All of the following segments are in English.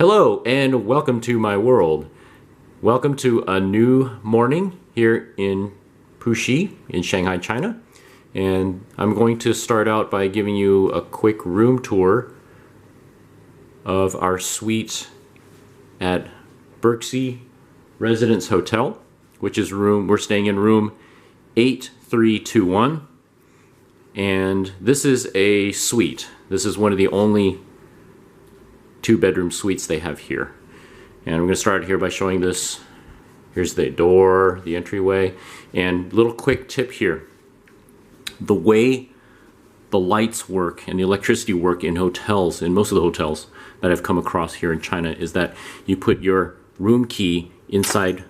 Hello and welcome to my world. Welcome to a new morning here in Puxi in Shanghai, China. And I'm going to start out by giving you a quick room tour of our suite at Berksey Residence Hotel, which is we're staying in room 8321. And this is a suite. This is one of the only two-bedroom suites they have here. And I'm going to start here by showing this. Here's the door, the entryway, and little quick tip here. The way the lights work and the electricity work in hotels, in most of the hotels that I've come across here in China, is that you put your room key inside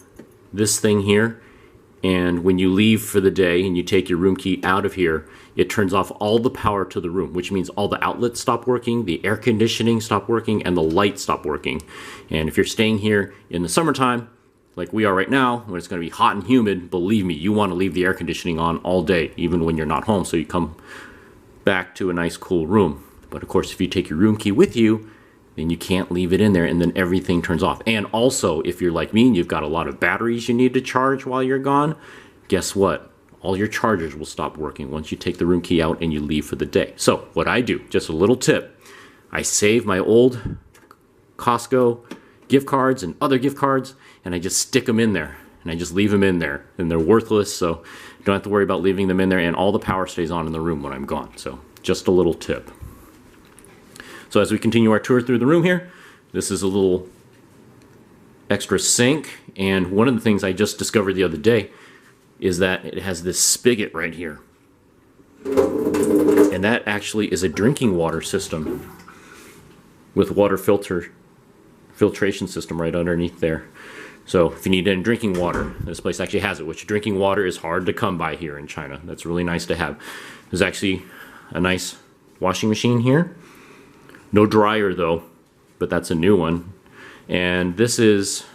this thing here, and when you leave for the day and you take your room key out of here, it turns off all the power to the room, which means all the outlets stop working, the air conditioning stop working, and the lights stop working. And if you're staying here in the summertime, like we are right now, when it's going to be hot and humid, believe me, you want to leave the air conditioning on all day, even when you're not home, so you come back to a nice cool room. But of course, if you take your room key with you, then you can't leave it in there, and then everything turns off. And also, if you're like me and you've got a lot of batteries you need to charge while you're gone, guess what? All your chargers will stop working once you take the room key out and you leave for the day. So what I do, just a little tip, I save my old Costco gift cards and other gift cards, and I just stick them in there, and I just leave them in there, and they're worthless, so you don't have to worry about leaving them in there, and all the power stays on in the room when I'm gone. So just a little tip. So as we continue our tour through the room here, this is a little extra sink, and one of the things I just discovered the other day is that it has this spigot right here. And that actually is a drinking water system with water filtration system right underneath there. So if you need any drinking water, this place actually has it, which drinking water is hard to come by here in China. That's really nice to have. There's actually a nice washing machine here. No dryer though, but that's a new one. And this is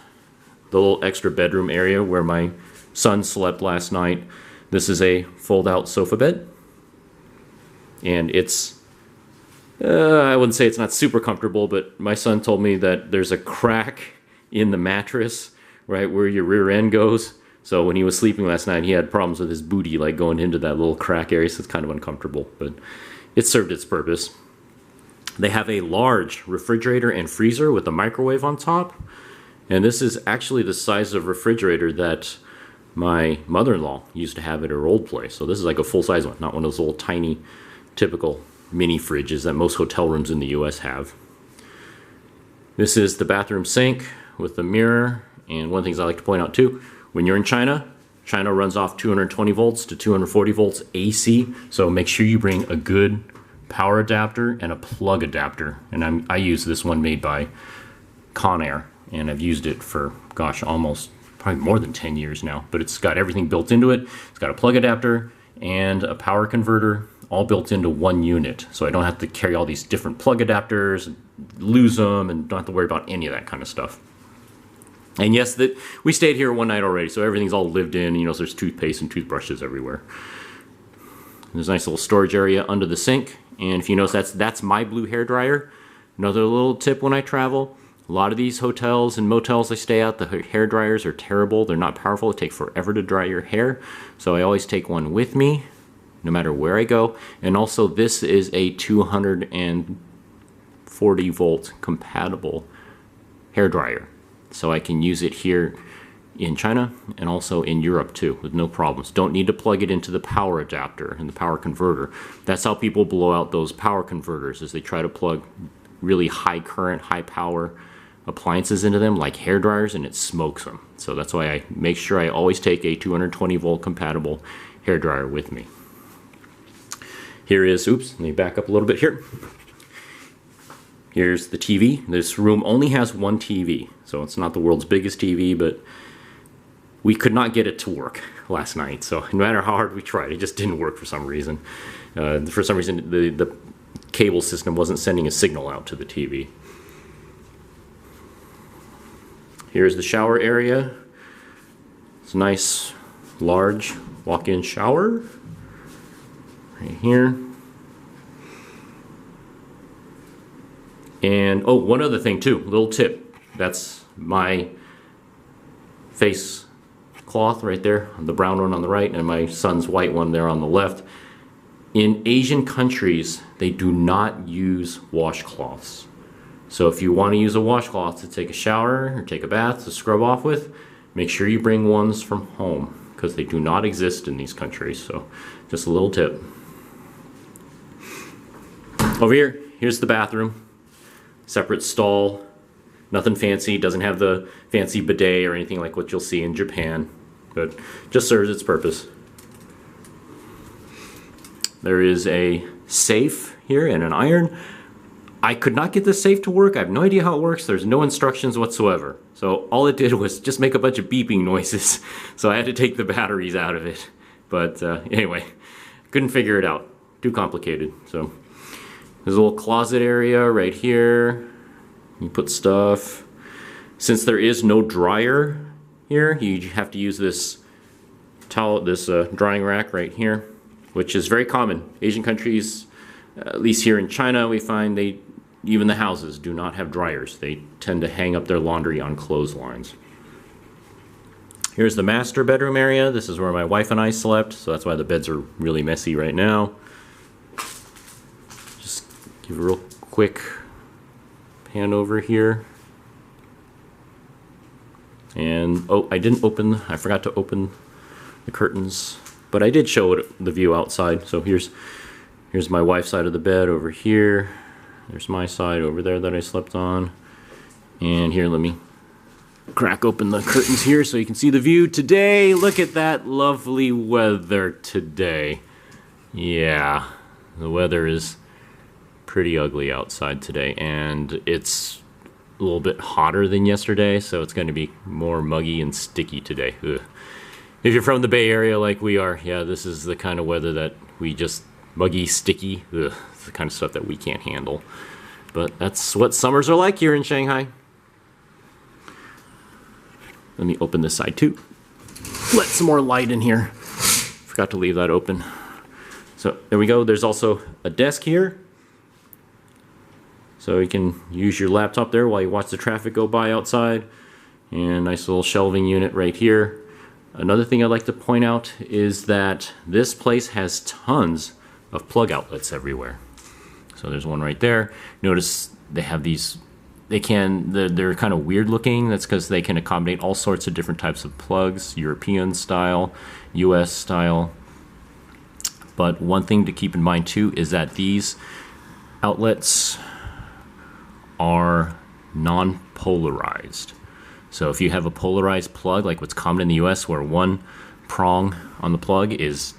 the little extra bedroom area where my son slept last night. This is a fold-out sofa bed. And it's, I wouldn't say it's not super comfortable, but my son told me that there's a crack in the mattress, right where your rear end goes. So when he was sleeping last night, he had problems with his booty, like going into that little crack area, so it's kind of uncomfortable, but it served its purpose. They have a large refrigerator and freezer with a microwave on top. And this is actually the size of refrigerator that my mother-in-law used to have at her old place. So this is like a full-size one, not one of those little tiny, typical mini fridges that most hotel rooms in the US have. This is the bathroom sink with the mirror. And one of the things I like to point out too, when you're in China, China runs off 220 volts to 240 volts AC. So make sure you bring a good power adapter and a plug adapter. And I use this one made by Conair, and I've used it for, gosh, almost probably more than 10 years now. But it's got everything built into it. It's got a plug adapter and a power converter all built into one unit. So I don't have to carry all these different plug adapters, lose them, and don't have to worry about any of that kind of stuff. And yes, we stayed here one night already, so everything's all lived in. You know, so there's toothpaste and toothbrushes everywhere. There's a nice little storage area under the sink. And if you notice, that's my blue hairdryer. Another little tip when I travel, a lot of these hotels and motels I stay at, the hair dryers are terrible. They're not powerful. It takes forever to dry your hair. So I always take one with me, no matter where I go. And also this is a 240 volt compatible hair dryer. So I can use it here in China and also in Europe too with no problems. Don't need to plug it into the power adapter and the power converter. That's how people blow out those power converters, is they try to plug really high current, high power appliances into them like hair dryers, and it smokes them. So that's why I make sure I always take a 220 volt compatible hair dryer with me. Here is, oops, let me back up a little bit here. Here's the TV. This room only has one TV, so it's not the world's biggest TV, but we could not get it to work last night. So no matter how hard we tried, it just didn't work for some reason. The cable system wasn't sending a signal out to the TV. Here's the shower area. It's a nice, large walk-in shower right here. And oh, one other thing too, little tip. That's my face cloth right there, the brown one on the right, and my son's white one there on the left. In Asian countries, they do not use washcloths. So if you want to use a washcloth to take a shower or take a bath to scrub off with, make sure you bring ones from home, because they do not exist in these countries. So just a little tip. Over here, here's the bathroom. Separate stall, nothing fancy, doesn't have the fancy bidet or anything like what you'll see in Japan, but just serves its purpose. There is a safe here and an iron. I could not get this safe to work. I have no idea how it works. There's no instructions whatsoever. So all it did was just make a bunch of beeping noises. So I had to take the batteries out of it. But anyway, couldn't figure it out. Too complicated. So there's a little closet area right here. You put stuff. Since there is no dryer here, you have to use this towel, this drying rack right here, which is very common. Asian countries, at least here in China, we find even the houses do not have dryers. They tend to hang up their laundry on clotheslines. Here's the master bedroom area. This is where my wife and I slept, so that's why the beds are really messy right now. Just give a real quick pan over here. And oh, I forgot to open the curtains, but I did show it the view outside. So here's my wife's side of the bed over here. There's my side over there that I slept on. And here, let me crack open the curtains here so you can see the view today. Look at that lovely weather today. Yeah, the weather is pretty ugly outside today, and it's a little bit hotter than yesterday, so it's going to be more muggy and sticky today. Ugh. If you're from the Bay Area like we are, yeah, this is the kind of weather that we just muggy, sticky. Ugh, it's the kind of stuff that we can't handle. But that's what summers are like here in Shanghai. Let me open this side too. Let some more light in here. Forgot to leave that open. So there we go. There's also a desk here. So you can use your laptop there while you watch the traffic go by outside. And nice little shelving unit right here. Another thing I'd like to point out is that this place has tons of plug outlets everywhere. So there's one right there. Notice they have these, they're kind of weird looking. That's because they can accommodate all sorts of different types of plugs, European style, US style. But one thing to keep in mind too is that these outlets are non-polarized. So if you have a polarized plug, like what's common in the US, where one prong on the plug is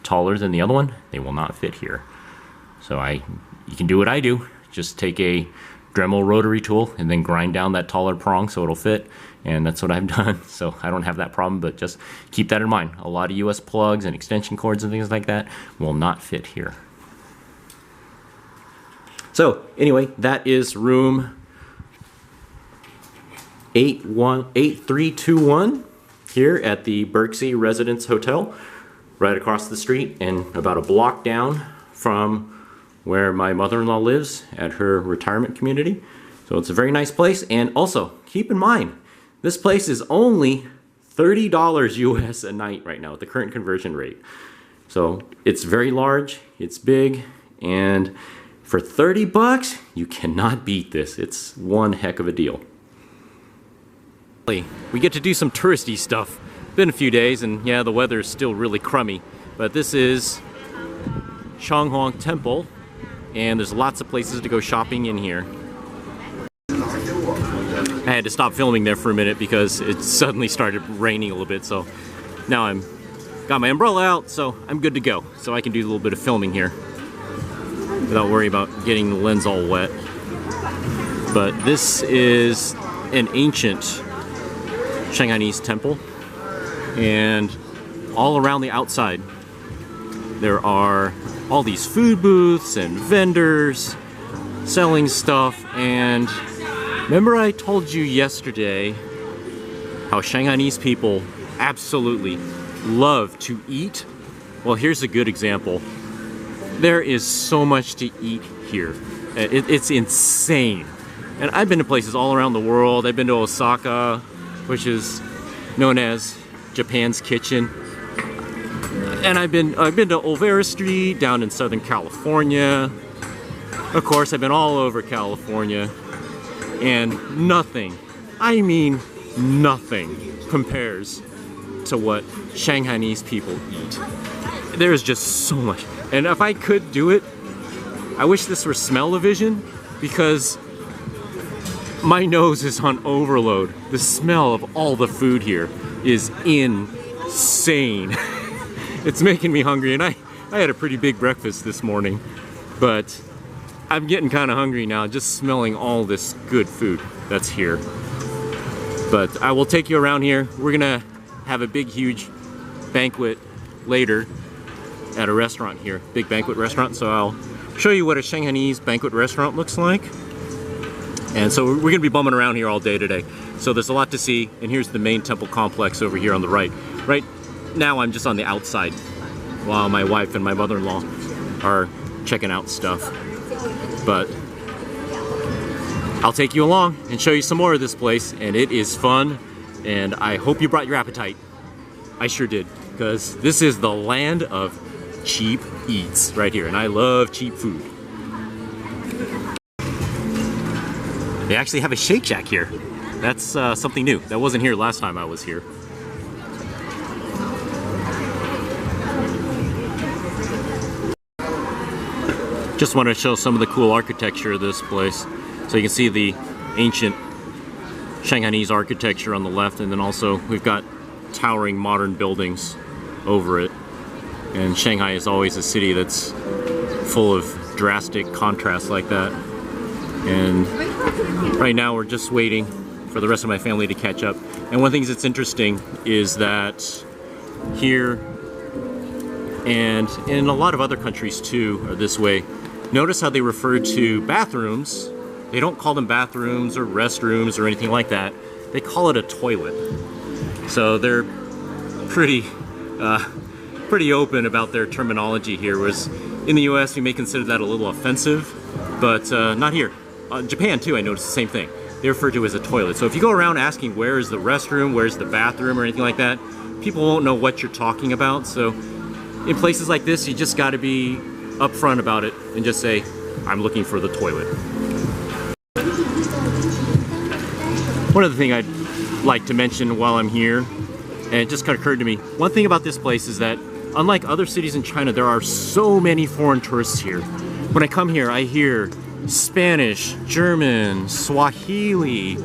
taller than the other one, they will not fit here. So you can do what I do. Just take a Dremel rotary tool and then grind down that taller prong so it'll fit. And that's what I've done. So I don't have that problem, but just keep that in mind. A lot of US plugs and extension cords and things like that will not fit here. So anyway, that is room 8321 here at the Berksey Residence Hotel, right across the street and about a block down from where my mother-in-law lives at her retirement community. So it's a very nice place. And also keep in mind, this place is only $30 US a night right now at the current conversion rate. So it's very large, it's big, and for 30 bucks, you cannot beat this. It's one heck of a deal. We get to do some touristy stuff. Been a few days, and yeah, the weather is still really crummy. But this is Cheng Huang Temple, and there's lots of places to go shopping in here. I had to stop filming there for a minute because it suddenly started raining a little bit. So now I'm got my umbrella out, so I'm good to go. So I can do a little bit of filming here without worrying about getting the lens all wet. But this is an ancient Shanghainese temple, and all around the outside there are all these food booths and vendors selling stuff. And remember I told you yesterday how Shanghainese people absolutely love to eat? Well, here's a good example. There is so much to eat here. It's insane. And I've been to places all around the world. I've been to Osaka, which is known as Japan's kitchen. And I've been to Olvera Street down in Southern California. Of course, I've been all over California. And nothing, I mean nothing, compares to what Shanghainese people eat. There is just so much. And if I could do it, I wish this were smell-o-vision, because my nose is on overload. The smell of all the food here is insane. It's making me hungry, and I had a pretty big breakfast this morning, but I'm getting kind of hungry now just smelling all this good food that's here. But I will take you around here. We're gonna have a big, huge banquet later at a restaurant here, big banquet restaurant. So I'll show you what a Shanghainese banquet restaurant looks like. And so we're gonna be bumming around here all day today. So there's a lot to see, and here's the main temple complex over here on the right. Right now I'm just on the outside while my wife and my mother-in-law are checking out stuff. But I'll take you along and show you some more of this place, and it is fun, and I hope you brought your appetite. I sure did, because this is the land of cheap eats right here, and I love cheap food. They actually have a Shake Shack here. That's something new. That wasn't here last time I was here. Just want to show some of the cool architecture of this place. So you can see the ancient Shanghainese architecture on the left, and then also we've got towering modern buildings over it. And Shanghai is always a city that's full of drastic contrasts like that. And right now we're just waiting for the rest of my family to catch up. And one of the things that's interesting is that here, and in a lot of other countries too, are this way. Notice how they refer to bathrooms. They don't call them bathrooms or restrooms or anything like that. They call it a toilet. So they're pretty open about their terminology here, whereas in the US we may consider that a little offensive, but not here. Japan too, I noticed the same thing. They refer to it as a toilet. So if you go around asking where is the restroom, where's the bathroom, or anything like that, people won't know what you're talking about. So in places like this, you just gotta be upfront about it and just say, I'm looking for the toilet. One other thing I'd like to mention while I'm here, and it just kind of occurred to me, one thing about this place is that unlike other cities in China, there are so many foreign tourists here. When I come here, I hear Spanish, German, Swahili,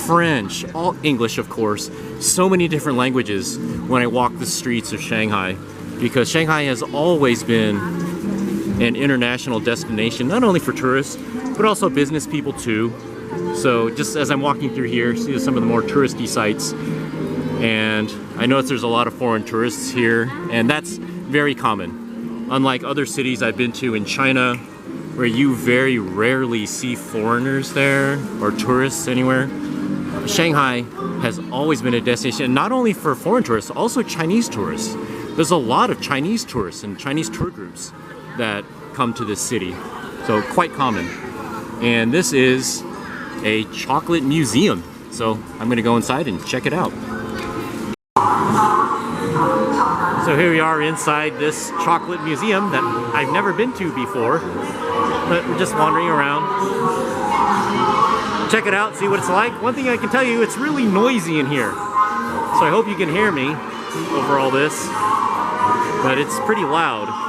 French, all English of course, so many different languages when I walk the streets of Shanghai, because Shanghai has always been an international destination, not only for tourists, but also business people too. So just as I'm walking through here, see some of the more touristy sites, and I notice there's a lot of foreign tourists here, and that's very common. Unlike other cities I've been to in China, where you very rarely see foreigners there, or tourists anywhere, Shanghai has always been a destination, not only for foreign tourists, also Chinese tourists. There's a lot of Chinese tourists and Chinese tour groups that come to this city, so quite common. And this is a chocolate museum, so I'm gonna go inside and check it out. So here we are inside this chocolate museum that I've never been to before, but we're just wandering around. Check it out, see what it's like. One thing I can tell you, it's really noisy in here, so I hope you can hear me over all this, but it's pretty loud.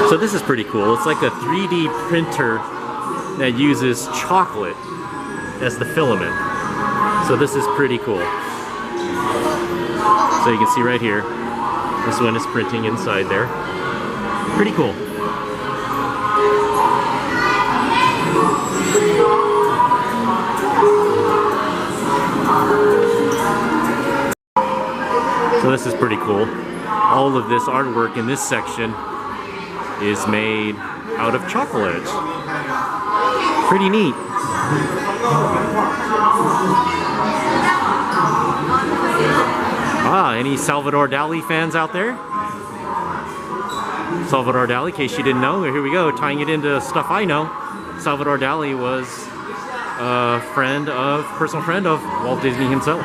So this is pretty cool. It's like a 3D printer that uses chocolate as the filament. So this is pretty cool. So you can see right here, this one is printing inside there. Pretty cool. So this is pretty cool. All of this artwork in this section is made out of chocolate. Pretty neat. Ah, any Salvador Dali fans out there? Salvador Dali, in case you didn't know, here we go, tying it into stuff I know. Salvador Dali was a personal friend of Walt Disney himself.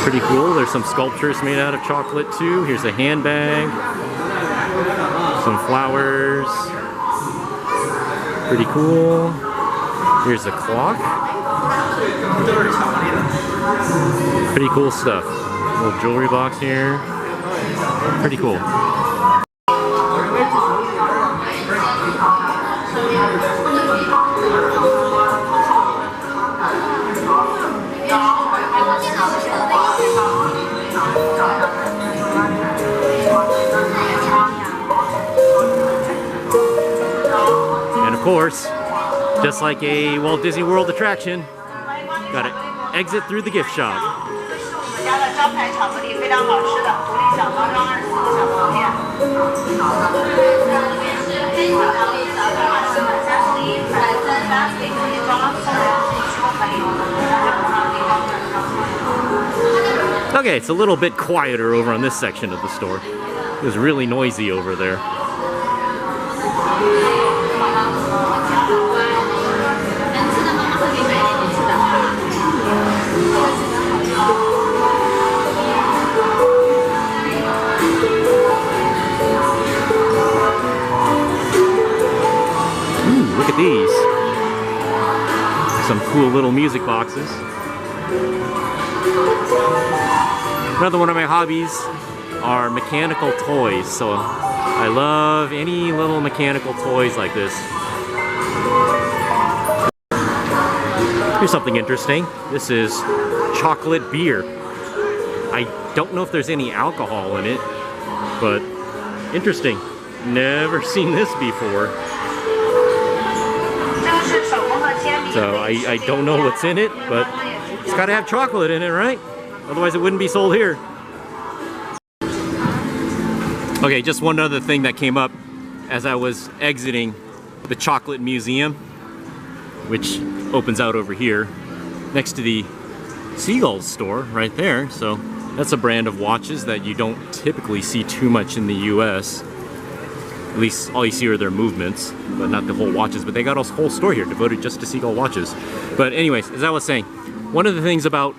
Pretty cool. There's some sculptures made out of chocolate too. Here's a handbag, some flowers. Pretty cool. Here's a clock. Pretty cool stuff. Little jewelry box here. Pretty cool. And of course, just like a Walt Disney World attraction, gotta exit through the gift shop. Okay, it's a little bit quieter over on this section of the store. It was really noisy over there. Look at these. Some cool little music boxes. Another one of my hobbies are mechanical toys. So I love any little mechanical toys like this. Here's something interesting. This is chocolate beer. I don't know if there's any alcohol in it, but interesting. Never seen this before. So I don't know what's in it, but it's got to have chocolate in it, right? Otherwise it wouldn't be sold here. Okay, just one other thing that came up as I was exiting the Chocolate Museum, which opens out over here next to the Seagulls store right there. So that's a brand of watches that you don't typically see too much in the US. At least all you see are their movements, but not the whole watches. But they got a whole store here devoted just to Seagull watches. But anyways, as I was saying, one of the things about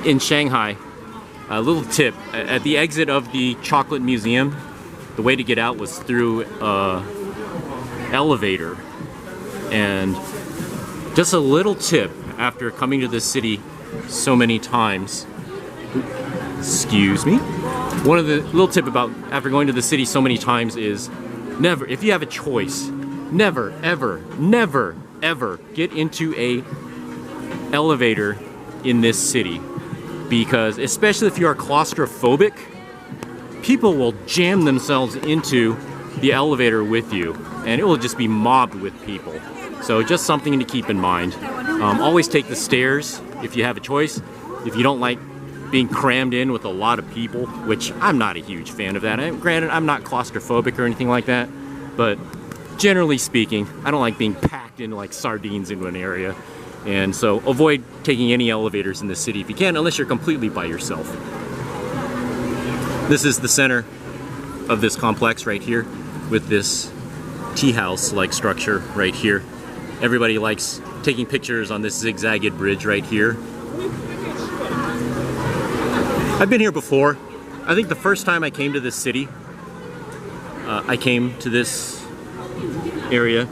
in Shanghai, a little tip, at the exit of the Chocolate Museum, the way to get out was through an elevator. And just a little tip, after coming to this city so many times, excuse me, one of the little tip about after going to the city so many times is never, if you have a choice, never, ever, never, ever get into a elevator in this city. Because especially if you are claustrophobic, people will jam themselves into the elevator with you and it will just be mobbed with people. So just something to keep in mind. Always take the stairs if you have a choice. If you don't like being crammed in with a lot of people, which I'm not a huge fan of that. Granted, I'm not claustrophobic or anything like that, but generally speaking, I don't like being packed in like sardines into an area. And so avoid taking any elevators in the city if you can, unless you're completely by yourself. This is the center of this complex right here with this tea house like structure right here. Everybody likes taking pictures on this zigzagged bridge right here. I've been here before. I think the first time I came to this city, I came to this area.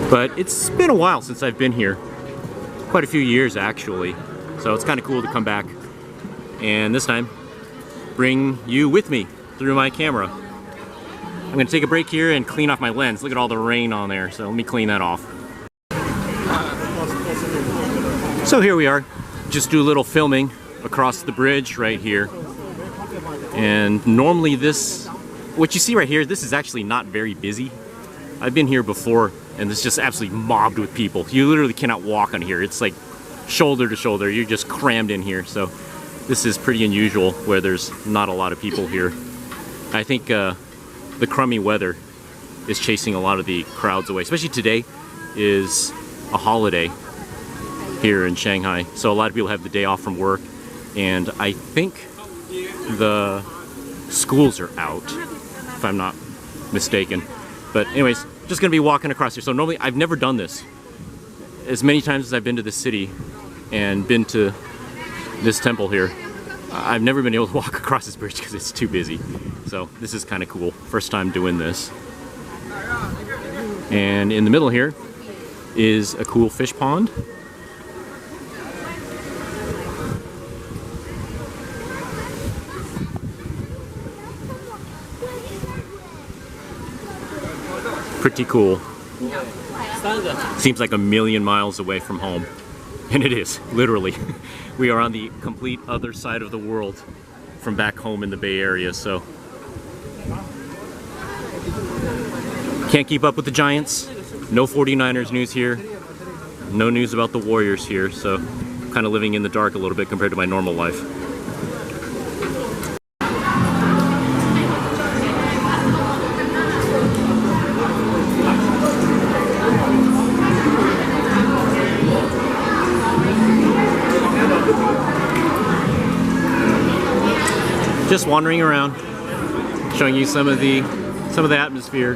But it's been a while since I've been here. Quite a few years actually. So it's kind of cool to come back and this time bring you with me through my camera. I'm going to take a break here and clean off my lens. Look at all the rain on there, so let me clean that off. So here we are. Just do a little filming across the bridge right here. And normally this, what you see right here, this is actually not very busy. I've been here before and it's just absolutely mobbed with people. You literally cannot walk on here. It's like shoulder to shoulder. You're just crammed in here. So This is pretty unusual where there's not a lot of people here. I think the crummy weather is chasing a lot of the crowds away, especially today is a holiday here in Shanghai. So a lot of people have the day off from work, and I think the schools are out, if I'm not mistaken. But anyways, just gonna be walking across here. So normally I've never done this. As many times as I've been to this city and been to this temple here, I've never been able to walk across this bridge because it's too busy. So this is kind of cool. First time doing this. And in the middle here is a cool fish pond. Pretty cool. Seems like a million miles away from home. And it is, literally. We are on the complete other side of the world from back home in the Bay Area, so. Can't keep up with the Giants. No 49ers news here. No news about the Warriors here, so I'm kind of living in the dark a little bit compared to my normal life. Just wandering around, showing you some of the atmosphere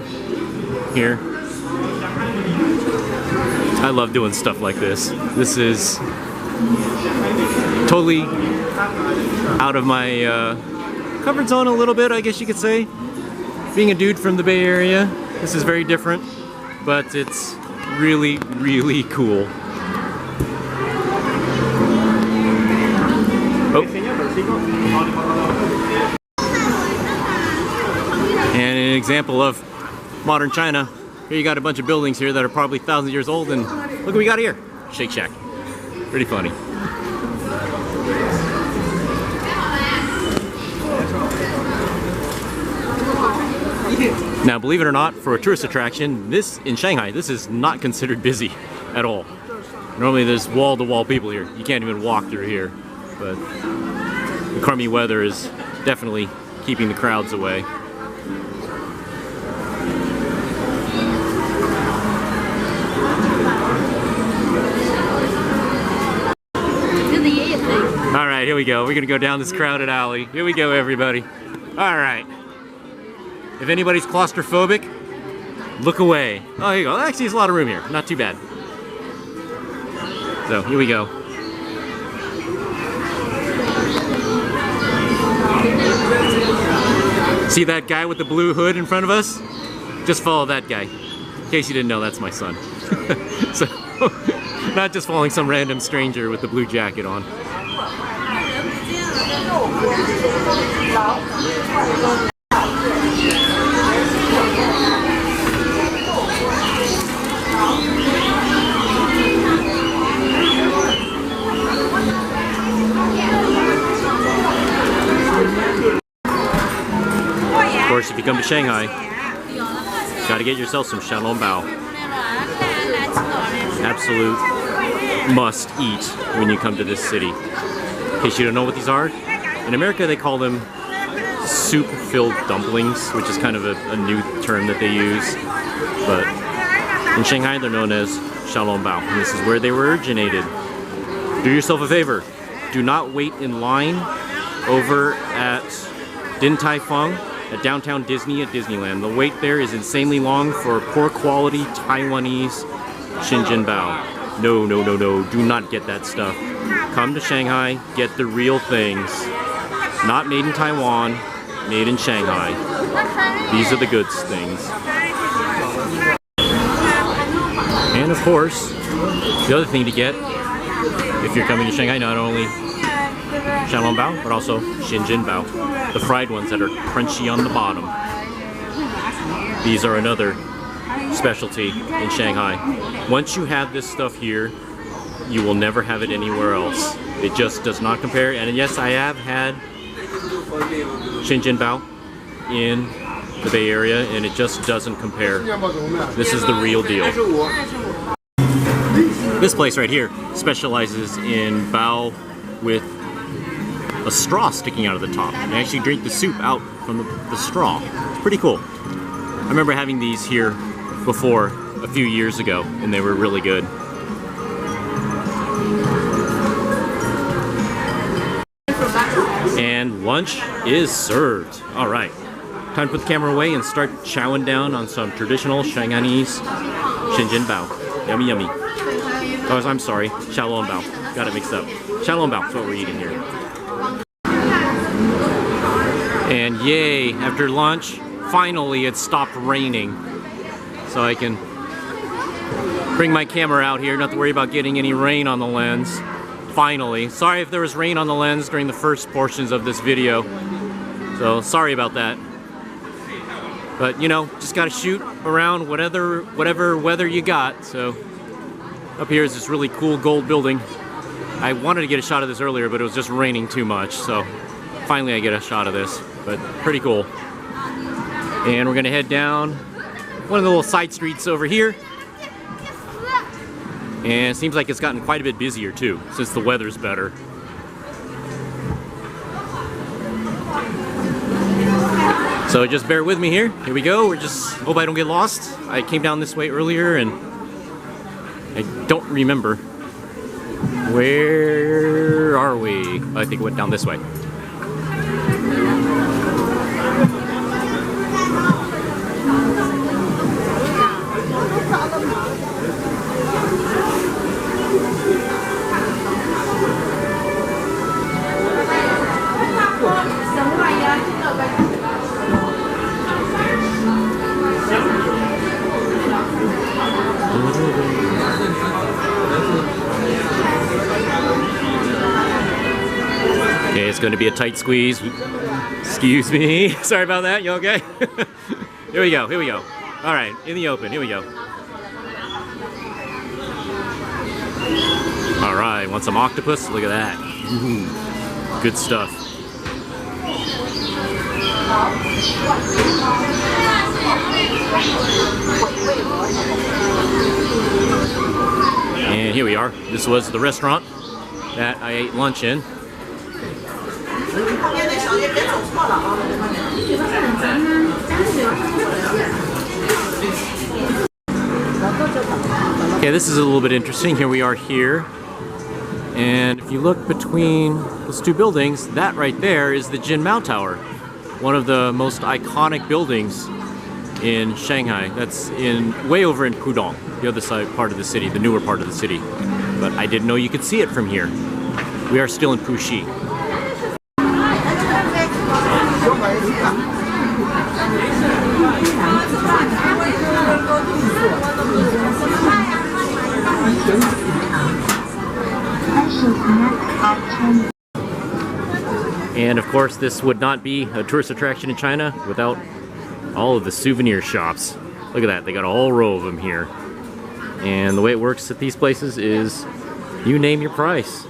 here. I love doing stuff like this. This is totally out of my comfort zone a little bit, I guess you could say. Being a dude from the Bay Area, this is very different, but it's really, really cool. Oh. And an example of modern China. Here you got a bunch of buildings here that are probably thousands of years old, and look what we got here. Shake Shack. Pretty funny. Now, believe it or not, for a tourist attraction, this in Shanghai, this is not considered busy at all. Normally there's wall-to-wall people here. You can't even walk through here. But the crummy weather is definitely keeping the crowds away. Alright, here we go. We're gonna go down this crowded alley. Here we go, everybody. Alright. If anybody's claustrophobic, look away. Oh, here you go. Actually, there's a lot of room here. Not too bad. So, here we go. See that guy with the blue hood in front of us? Just follow that guy. In case you didn't know, that's my son. So, not just following some random stranger with the blue jacket on. Of course, if you come to Shanghai, you gotta get yourself some Xiaolong Bao. Absolute must eat when you come to this city. In case you don't know what these are, in America they call them soup-filled dumplings, which is kind of a new term that they use. But in Shanghai, they're known as Xiaolong Bao, and this is where they were originated. Do yourself a favor. Do not wait in line over at Din Tai Fung at downtown Disney at Disneyland. The wait there is insanely long for poor quality Taiwanese Xinjiang Bao. No, no, no, no. Do not get that stuff. Come to Shanghai, get the real things. Not made in Taiwan, made in Shanghai. These are the good things. And of course, the other thing to get if you're coming to Shanghai, not only Xiaolong Bao, but also Xinjiang Bao, the fried ones that are crunchy on the bottom. These are another specialty in Shanghai. Once you have this stuff here, you will never have it anywhere else. It just does not compare. And yes, I have had Xinjiang Bao in the Bay Area, and it just doesn't compare. This is the real deal. This place right here specializes in bao with a straw sticking out of the top. You actually drink the soup out from the straw. It's pretty cool. I remember having these here before a few years ago, and they were really good. And lunch is served. All right, time to put the camera away and start chowing down on some traditional Shanghainese Shenzhen bao. Yummy, yummy. Oh, I'm sorry, Xiaolong bao. Got it mixed up. Xiaolong bao is what we're eating here. And yay, after lunch, finally it stopped raining. So I can bring my camera out here, not to worry about getting any rain on the lens. Finally. Sorry if there was rain on the lens during the first portions of this video. So sorry about that. But you know, just gotta shoot around whatever weather you got. So up here is this really cool gold building. I wanted to get a shot of this earlier, but it was just raining too much. So finally I get a shot of this, but pretty cool. And we're gonna head down one of the little side streets over here. And it seems like it's gotten quite a bit busier too, since the weather's better. So just bear with me here. Here we go. Hope I don't get lost. I came down this way earlier and I don't remember. Where are we? I think it went down this way. Okay, it's going to be a tight squeeze. Excuse me. Sorry about that. You okay? Here we go. Here we go. All right, in the open. Here we go. All right, want some octopus? Look at that. Ooh, good stuff. And here we are. This was the restaurant that I ate lunch in. Okay, this is a little bit interesting. Here we are here. And if you look between those two buildings, that right there is the Jinmao Tower. One of the most iconic buildings in Shanghai. That's way over in Pudong, the other side part of the city, the newer part of the city. But I didn't know you could see it from here. We are still in Puxi. And of course, this would not be a tourist attraction in China without all of the souvenir shops. Look at that, they got a whole row of them here. And the way it works at these places is you name your price.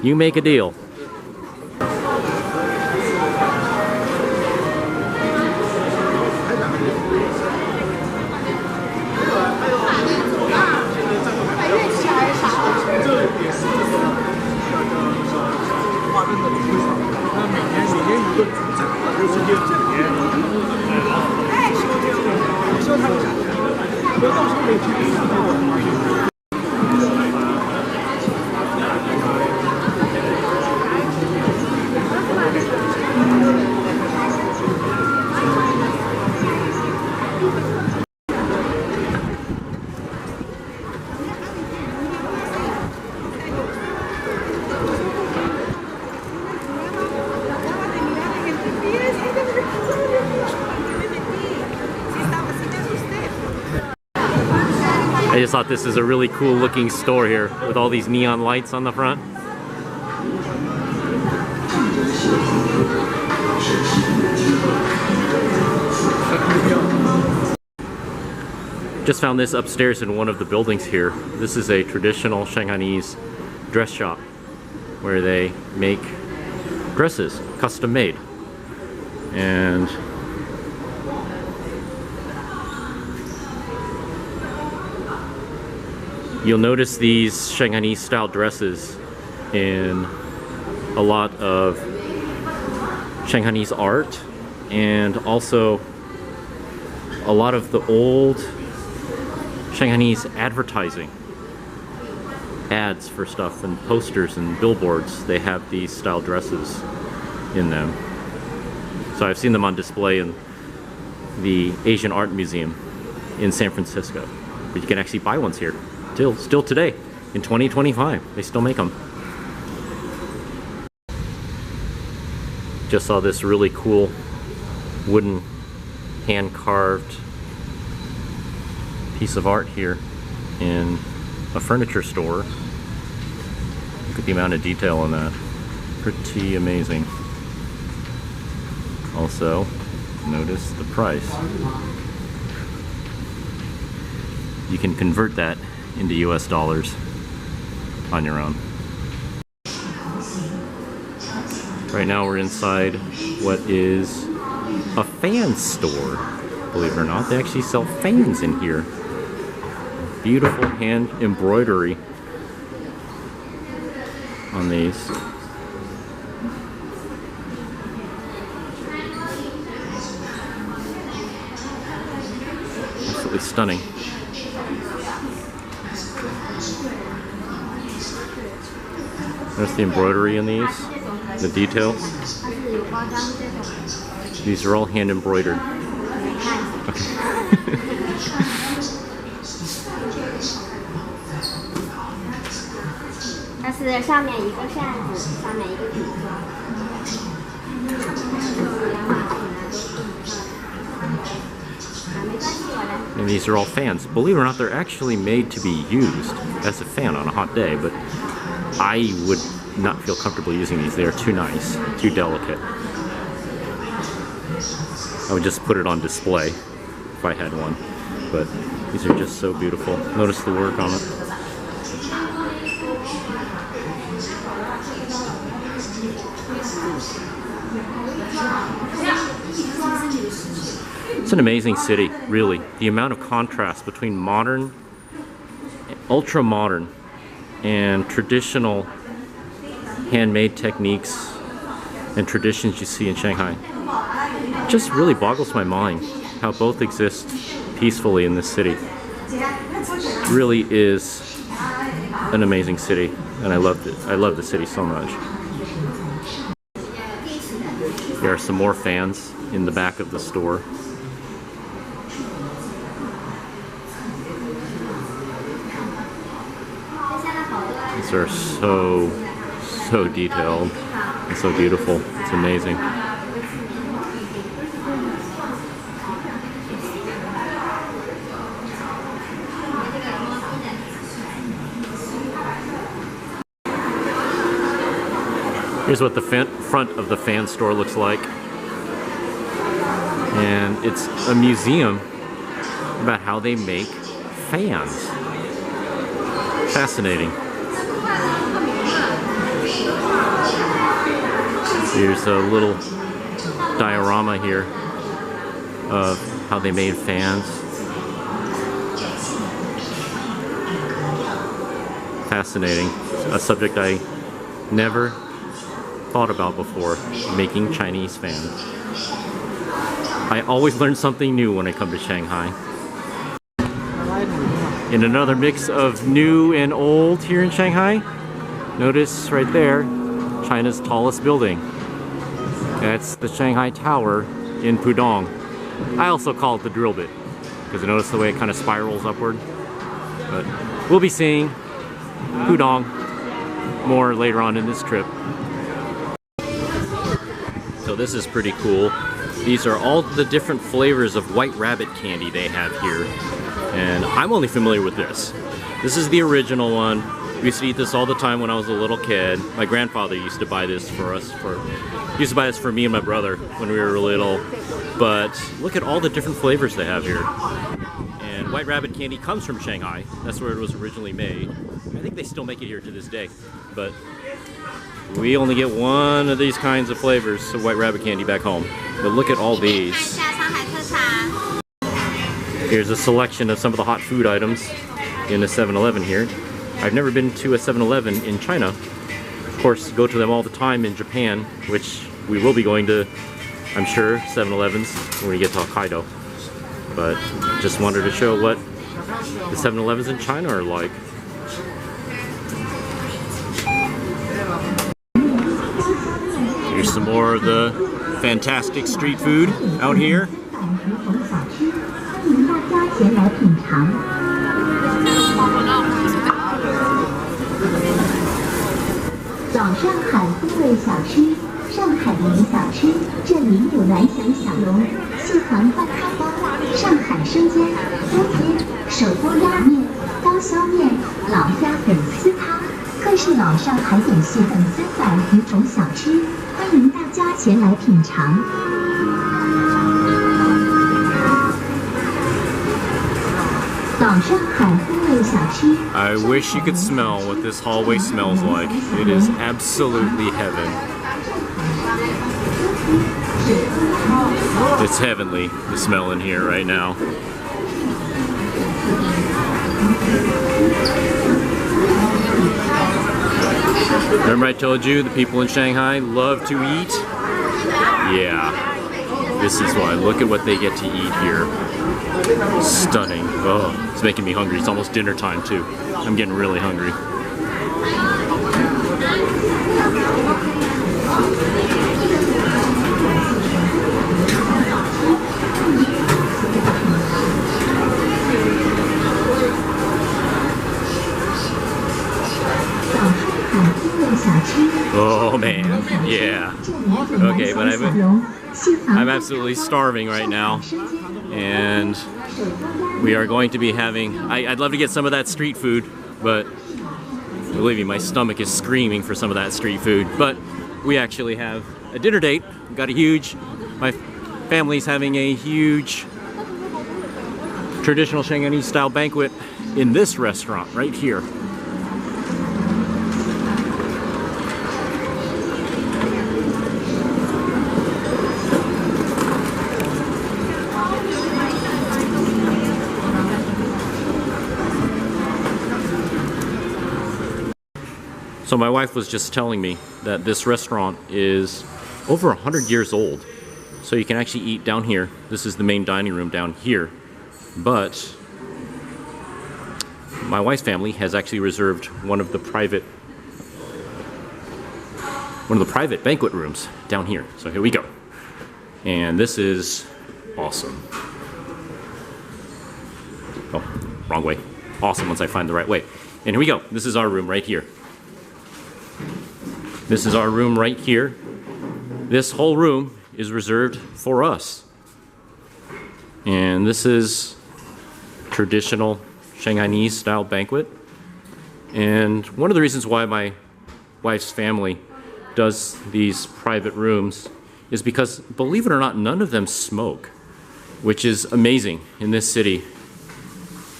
You make a deal. I just thought this is a really cool looking store here with all these neon lights on the front. Just found this upstairs in one of the buildings here. This is a traditional Shanghainese dress shop where they make dresses, custom made. And you'll notice these Shanghainese style dresses in a lot of Shanghainese art and also a lot of the old Shanghainese advertising. Ads for stuff and posters and billboards, they have these style dresses in them. So I've seen them on display in the Asian Art Museum in San Francisco. But you can actually buy ones here. Still today, in 2025, they still make them. Just saw this really cool wooden hand-carved piece of art here in a furniture store. Look at the amount of detail on that. Pretty amazing. Also, notice the price. You can convert that into US dollars on your own. Right now we're inside what is a fan store. Believe it or not, they actually sell fans in here. Beautiful hand embroidery on these. Absolutely stunning. There's the embroidery in these, the details. These are all hand embroidered. Okay. 它是上面一个扇子，上面一个底座。And these are all fans. Believe it or not, they're actually made to be used as a fan on a hot day, but I would not feel comfortable using these. They are too nice, too delicate. I would just put it on display if I had one, but these are just so beautiful. Notice the work on it. It's an amazing city, really. The amount of contrast between modern, ultra modern, and traditional handmade techniques and traditions you see in Shanghai just really boggles my mind how both exist peacefully in this city. It really is an amazing city, and I love it. I love the city so much. There are some more fans in the back of the store. These are so detailed and so beautiful. It's amazing. Here's what the front of the fan store looks like. And it's a museum about how they make fans. Fascinating. Here's a little diorama here of how they made fans. Fascinating. A subject I never thought about before, making Chinese fans. I always learn something new when I come to Shanghai. In another mix of new and old here in Shanghai, notice right there, China's tallest building. That's the Shanghai Tower in Pudong. I also call it the drill bit, because you notice the way it kind of spirals upward. But we'll be seeing Pudong more later on in this trip. So this is pretty cool. These are all the different flavors of white rabbit candy they have here. And I'm only familiar with this. This is the original one. We used to eat this all the time when I was a little kid. My grandfather used to buy this for us. Used to buy this for me and my brother when we were little. But look at all the different flavors they have here. And white rabbit candy comes from Shanghai. That's where it was originally made. I think they still make it here to this day. But we only get one of these kinds of flavors of white rabbit candy back home. But look at all these. Here's a selection of some of the hot food items in a 7-Eleven here. I've never been to a 7-Eleven in China, of course, go to them all the time in Japan, which we will be going to, I'm sure, 7-Elevens when we get to Hokkaido. But just wanted to show what the 7-Elevens in China are like. Here's some more of the fantastic street food out here. 老上海风味小吃，上海名小吃，这里有南翔小笼、细黄蛋咖包、上海生煎、锅贴、手工拉面、刀削面、老鸭粉丝汤，更是老上海点心等300余种小吃，欢迎大家前来品尝。 I wish you could smell what this hallway smells like. It is absolutely heaven. It's heavenly, the smell in here right now. Remember I told you the people in Shanghai love to eat? Yeah, this is why. Look at what they get to eat here. Stunning. Oh, it's making me hungry. It's almost dinner time too. I'm getting really hungry. Oh man, yeah. Okay, but I'm absolutely starving right now. And we are going to be having, I'd love to get some of that street food, but believe me, my stomach is screaming for some of that street food. But we actually have a dinner date. We've got my family's having a huge traditional Shanghainese style banquet in this restaurant right here. So my wife was just telling me that this restaurant is over 100 years old. So you can actually eat down here. This is the main dining room down here. But my wife's family has actually reserved one of the private banquet rooms down here. So here we go. And this is awesome. Oh, wrong way. Awesome once I find the right way. And here we go. This is our room right here. This is our room right here. This whole room is reserved for us. And this is traditional Shanghainese style banquet. And one of the reasons why my wife's family does these private rooms is because, believe it or not, none of them smoke, which is amazing in this city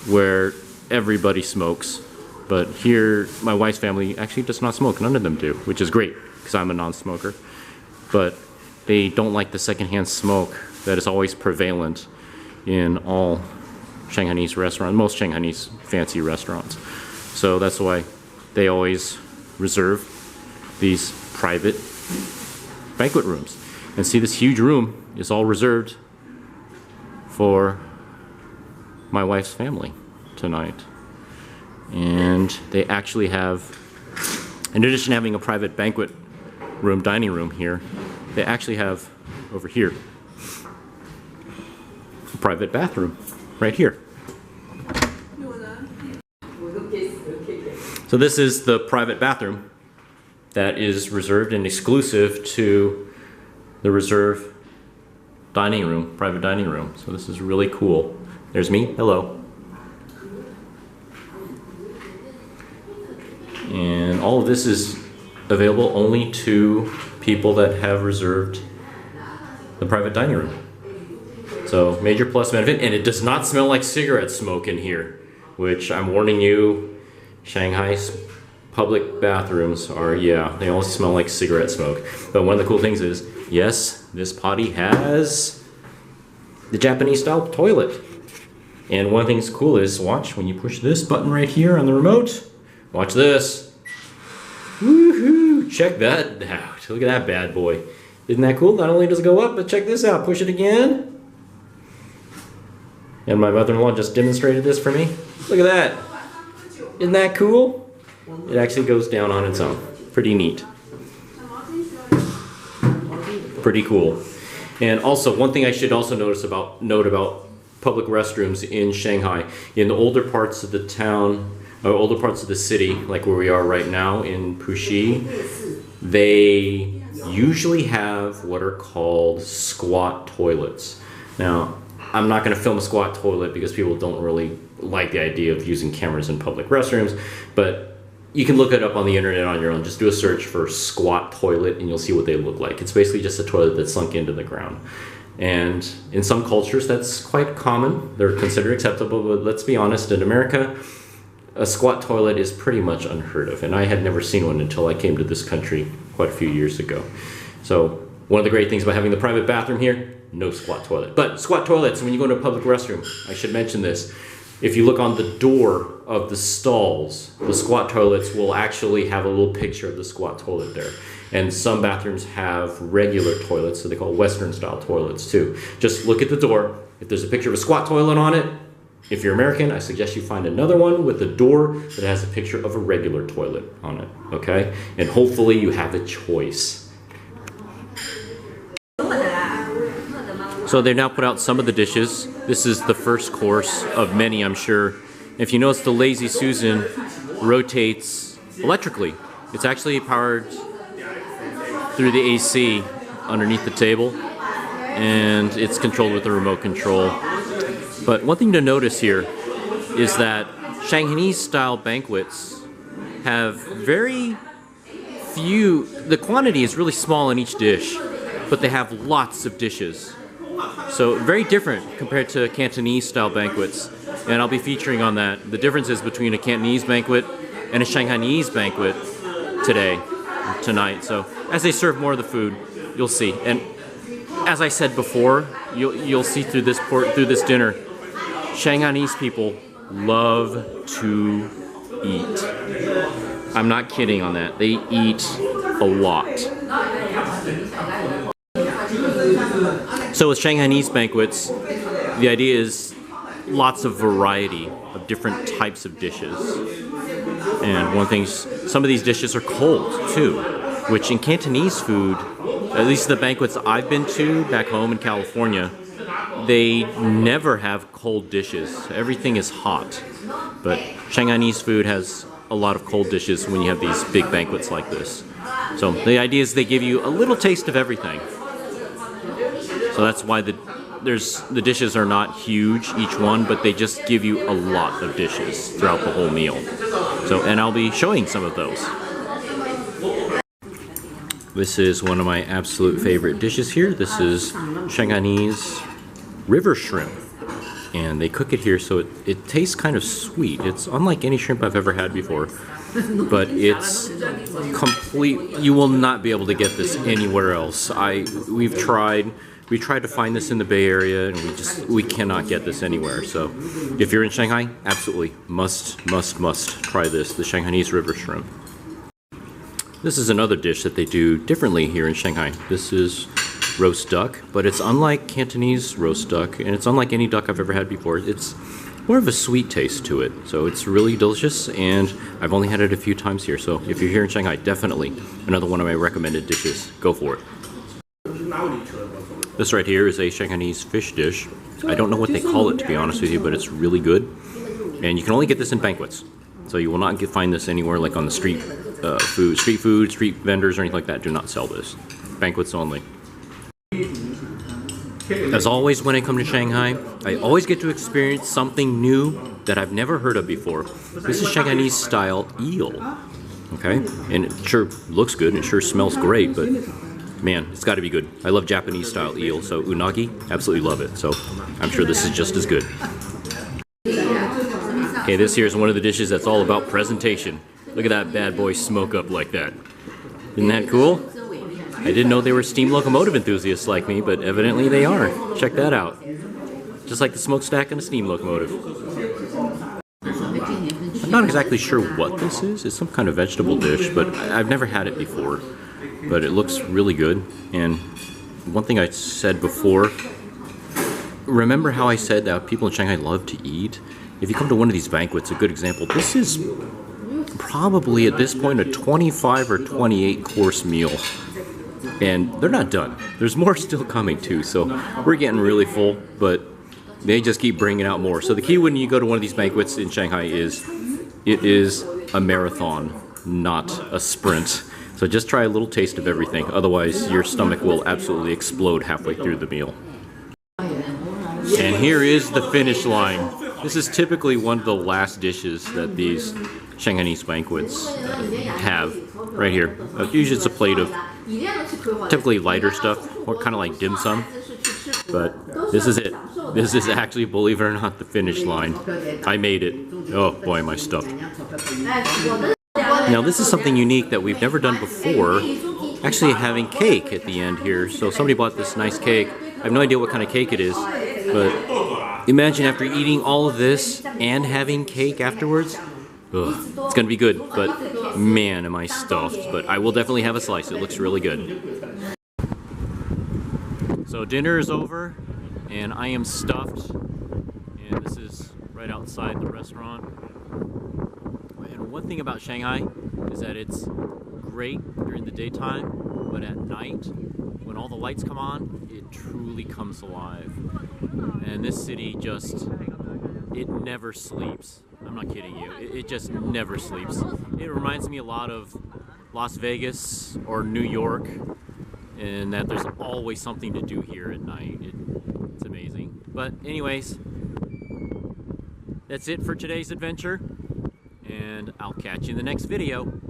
where everybody smokes. But here, my wife's family actually does not smoke. None of them do, which is great because I'm a non-smoker. But they don't like the secondhand smoke that is always prevalent in all Shanghainese restaurants, most Shanghainese fancy restaurants. So that's why they always reserve these private banquet rooms. And see, this huge room is all reserved for my wife's family tonight. And they actually have, in addition to having a private banquet room, dining room here, they actually have over here a private bathroom right here. So this is the private bathroom that is reserved and exclusive to the reserve dining room, private dining room. So this is really cool. There's me, hello. And all of this is available only to people that have reserved the private dining room. So major plus benefit, and it does not smell like cigarette smoke in here, which I'm warning you, Shanghai's public bathrooms are, yeah, they all smell like cigarette smoke. But one of the cool things is, yes, this potty has the Japanese style toilet. And one thing that's cool is, watch, when you push this button right here on the remote, watch this. Woohoo! check that out. Look at that bad boy. Isn't that cool? Not only does it go up, but check this out. Push it again. And my mother-in-law just demonstrated this for me. Look at that. Isn't that cool? It actually goes down on its own. Pretty neat. Pretty cool. And also, one thing I should also note about public restrooms in Shanghai, in the older parts of the town, or older parts of the city, like where we are right now in Puxi, they usually have what are called squat toilets. Now, I'm not going to film a squat toilet because people don't really like the idea of using cameras in public restrooms, but you can look it up on the internet on your own. Just do a search for squat toilet and you'll see what they look like. It's basically just a toilet that's sunk into the ground. And in some cultures that's quite common. They're considered acceptable, but let's be honest, in America, a squat toilet is pretty much unheard of. And I had never seen one until I came to this country quite a few years ago. So one of the great things about having the private bathroom here, no squat toilet. But squat toilets, when you go into a public restroom, I should mention this. If you look on the door of the stalls, the squat toilets will actually have a little picture of the squat toilet there. And some bathrooms have regular toilets, so they call Western style toilets too. Just look at the door. If there's a picture of a squat toilet on it, if you're American, I suggest you find another one with a door that has a picture of a regular toilet on it, okay? And hopefully you have a choice. So they've now put out some of the dishes. This is the first course of many, I'm sure. If you notice, the Lazy Susan rotates electrically. It's actually powered through the AC underneath the table, and it's controlled with a remote control. But one thing to notice here is that Shanghainese style banquets have very few, the quantity is really small in each dish, but they have lots of dishes. So very different compared to Cantonese style banquets, and I'll be featuring on that. The differences between a Cantonese banquet and a Shanghainese banquet tonight. So as they serve more of the food, you'll see. And as I said before, you'll see through this dinner, Shanghainese people love to eat. I'm not kidding on that. They eat a lot. So with Shanghainese banquets, the idea is lots of variety of different types of dishes. And one thing, some of these dishes are cold too, which in Cantonese food, at least the banquets I've been to back home in California, they never have cold dishes. Everything is hot. But Shanghainese food has a lot of cold dishes when you have these big banquets like this. So the idea is they give you a little taste of everything. So that's why the dishes are not huge, each one, but they just give you a lot of dishes throughout the whole meal. So, and I'll be showing some of those. This is one of my absolute favorite dishes here. This is Shanghainese river shrimp. And they cook it here so it tastes kind of sweet. It's unlike any shrimp I've ever had before. But it's complete, you will not be able to get this anywhere else. We tried to find this in the Bay Area, and we cannot get this anywhere. So if you're in Shanghai, absolutely must try this, the Shanghainese river shrimp. This is another dish that they do differently here in Shanghai. This is roast duck, but it's unlike Cantonese roast duck, and it's unlike any duck I've ever had before. It's more of a sweet taste to it, so it's really delicious, and I've only had it a few times here. So if you're here in Shanghai, definitely another one of my recommended dishes. Go for it. This right here is a Shanghainese fish dish. I don't know what they call it, to be honest with you, but it's really good. And you can only get this in banquets. So you will not find this anywhere like on the street street vendors or anything like that do not sell this. Banquets only. As always, when I come to Shanghai, I always get to experience something new that I've never heard of before. This is Shanghainese style eel. Okay? And it sure looks good and it sure smells great, but man, it's got to be good. I love Japanese style eel, so unagi, absolutely love it. So I'm sure this is just as good. Okay, this here is one of the dishes that's all about presentation. Look at that bad boy smoke up like that. Isn't that cool? I didn't know they were steam locomotive enthusiasts like me, but evidently they are. Check that out. Just like the smokestack and a steam locomotive. not exactly sure what this is. It's some kind of vegetable dish, but I've never had it before. But it looks really good. And one thing I said before, remember how I said that people in Shanghai love to eat? If you come to one of these banquets, a good example, this is probably at this point a 25 or 28 course meal. And they're not done. There's more still coming too, so we're getting really full, but they just keep bringing out more. So the key when you go to one of these banquets in Shanghai is it is a marathon, not a sprint. So just try a little taste of everything, otherwise your stomach will absolutely explode halfway through the meal. And here is the finish line. This is typically one of the last dishes that these Shanghainese banquets have, right here. Usually it's a plate of typically lighter stuff, or kind of like dim sum. But this is it. This is actually, believe it or not, the finish line. I made it. Oh boy, am I stuffed. Now this is something unique that we've never done before. Actually having cake at the end here. So somebody bought this nice cake. I have no idea what kind of cake it is, but imagine after eating all of this and having cake afterwards. Ugh, it's gonna be good, but man, am I stuffed. But I will definitely have a slice. It looks really good. So dinner is over, and I am stuffed. And this is right outside the restaurant. And one thing about Shanghai is that it's great during the daytime, but at night, when all the lights come on, it truly comes alive. And this city just, it never sleeps. I'm not kidding you. It just never sleeps. It reminds me a lot of Las Vegas or New York, in that there's always something to do here at night. It's amazing. But anyways, that's it for today's adventure, and I'll catch you in the next video.